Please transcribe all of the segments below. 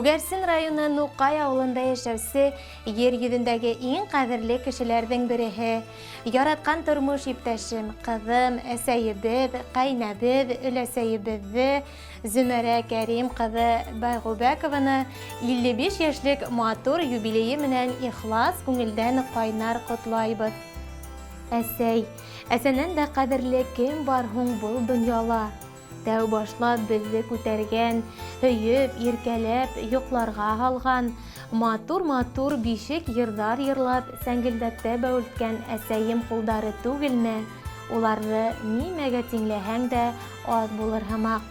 Күгәрсен районы Нукай авылында яшәүсе ер йөзендәге иң кадерле кешеләрдән береһе. Яраткан тормыш иптәшем, кызым, әсәебез, кайнабыз, өләсәебезне Зөмәрә Кәрим кызы Байгубәкованы 55 яшьлек матур юбилее менән ихлас күңелдән кайнар котлайбыз. Әсәй, әсәнән дә кадерле кем бар һуң был дөньяла? Тәү башлап безне күтәргән, һөеп, иркәләп, йокларга алган, матур бишек йырлар йырлап, сәңгелдәктә бәүелткән әсәем кулдары түгелме? Уларны нимәгә тиңләһәң дә аз булыр һымак.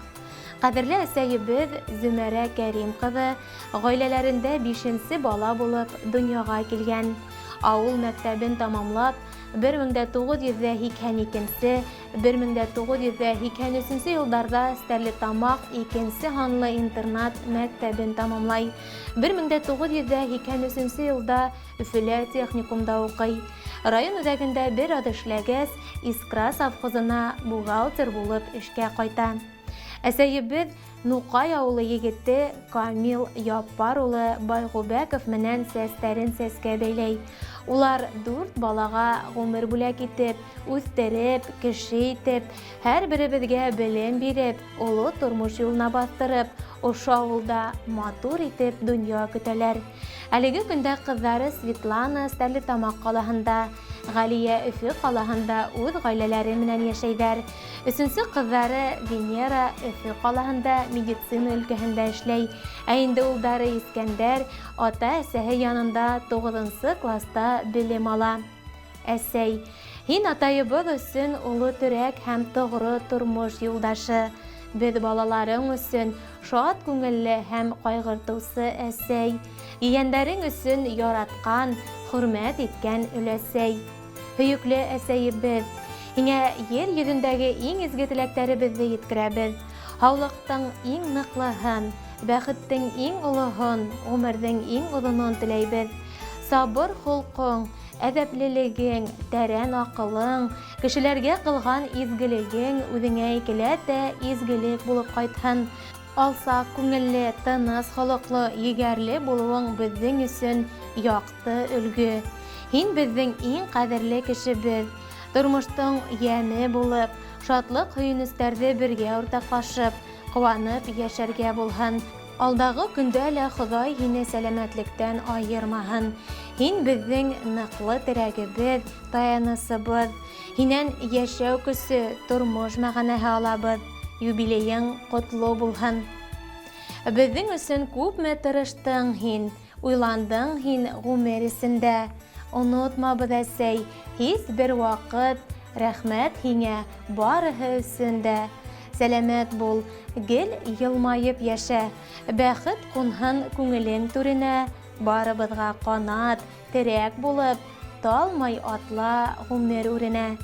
Кадерле әсәебез Зөмәрә Кәрим кызы гаиләләрендә 5нче бала булып дөньяга килгән. Авыл мәктәбен тамамлап, 1982, 1983 елларда Стәрлетамак 2нче ханлы интернат мәктәбен тамамлай. 1983 елда Өфөлә техникумда укый. Район үзәгендә бер ад эшләгәч, Искра совхозына бухгалтер булып эшкә кайта. Әсәебез Нукай авылы егете Камил Яппар улы Байгубәков менән сәстәрен сәскә бәйләй. Улар 4 балага гомер бүләк итеп, үстереп, кеше итеп, һәр беребезгә белем биреп, олы тормыш юлына бастырып, ошо авылда матур итеп дөнья көтәләр. Әлеге көндә кызлары Светлана Стәрлетамак калаһында, Галия Өфө калаһында үз гаиләләре менән яшәйдәр. 3нче кызлары Венера Өфө калаһында медицина өлкәһендә эшләй. Ә инде улдары Искәндәр ата-әсәһе янында 9нчы класста белем ала. Әсәй, һин атайыбыз өчен улы төрәк һәм тоғры тормыш юлдашы. Без балаларың өчен шат күңелле һәм кайгыртучы әсәй. Ияндәрең өчен яраткан, хөрмәт иткән өләсәй. Һөекле әсәебез, һиңә ер йөзендәге иң изге теләктәребезне җиткерәбез. Һаулыктың иң ныклыһын, бәхеттең иң олыһын, гомернең иң озынын теләйбез. Сабыр холкың, әдәплелегең, тәрән акылың, кешеләргә кылган изгелегең үзеңә икеләтә изгелек булып кайтһын. Алса күңелле, тыныс холыклы, егәрле булуың безнең өчен якты өлгө. Һин безнең иң кадерле кешебез. Тормыштың яме булып, шатлык һөенечләрдә бергә уртаклашып, куанып яшәргә булһын. Алдагы көндә лә Ходай һине сәламәтлектән айырмаһын. Һин безнең ныклы терәгебез, таянысыбыз. Һиннән яшәү көсе, тормыш мәгънәһе алабыз. Юбилеең котлы булһын. Безнең өчен күпме тырыштың һин, уйландың һин гомер исендә. Онытмабыз әсәй, һич бер вакыт, рәхмәт һиңә барыһы өчен дә. Сәламәт бул, гел йылмаеп яшә, бәхет кунһын күңелең түренә, барыбызга канат, терәк булып, талмай атла гомер үренә.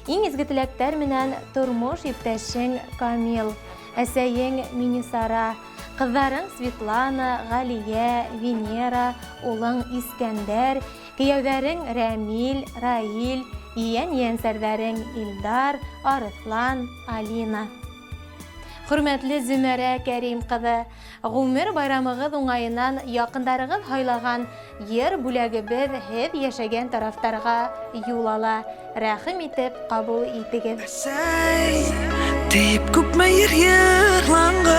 Иң изге теләктәр менән тормыш иптәшең Камил, әсәең Минисара, кызларың Светлана, Галия, Венера, улың Искәндәр, кияүдәрең Рәмил, Раил, иян-янсәрдәрең Илдар, Арыслан, Алина. Хөрмәтле Зөмәрә Кәрим кызы, гомер байрамыгыз уңаеннан якындарыгыз һайлаган ер бүләгебез һез яшәгән тарафтарга юл ала. Рәхим итеп кабул итегез. Әсәй, тип күпме йырланган,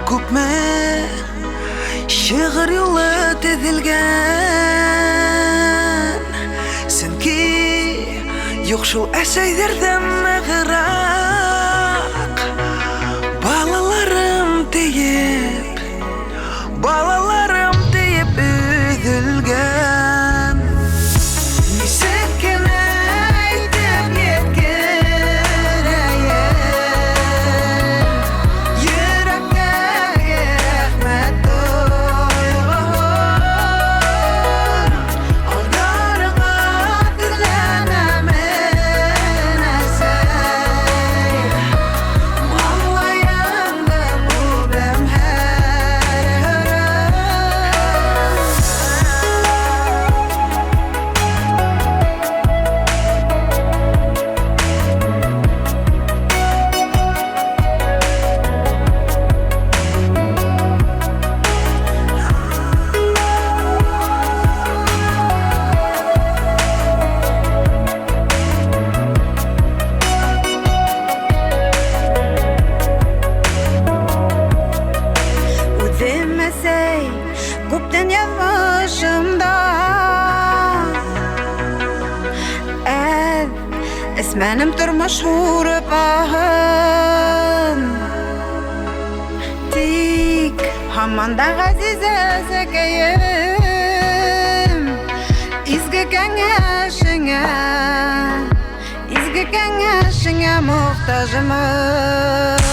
күпме шигырь юлы төзелгән. Сөнки юк шул әсәйләрдән ныграк. Балаларым тиеп üzülгән. Нисек кенә әйтеп yetkерәйем, йөрәккә рәхмәт тойган. Алдарыңа тезләнәмен әсәй. Benim turmuş vurup ahın Tik Hamanda gazize zekeyim İzgi kengeşine muhtajımım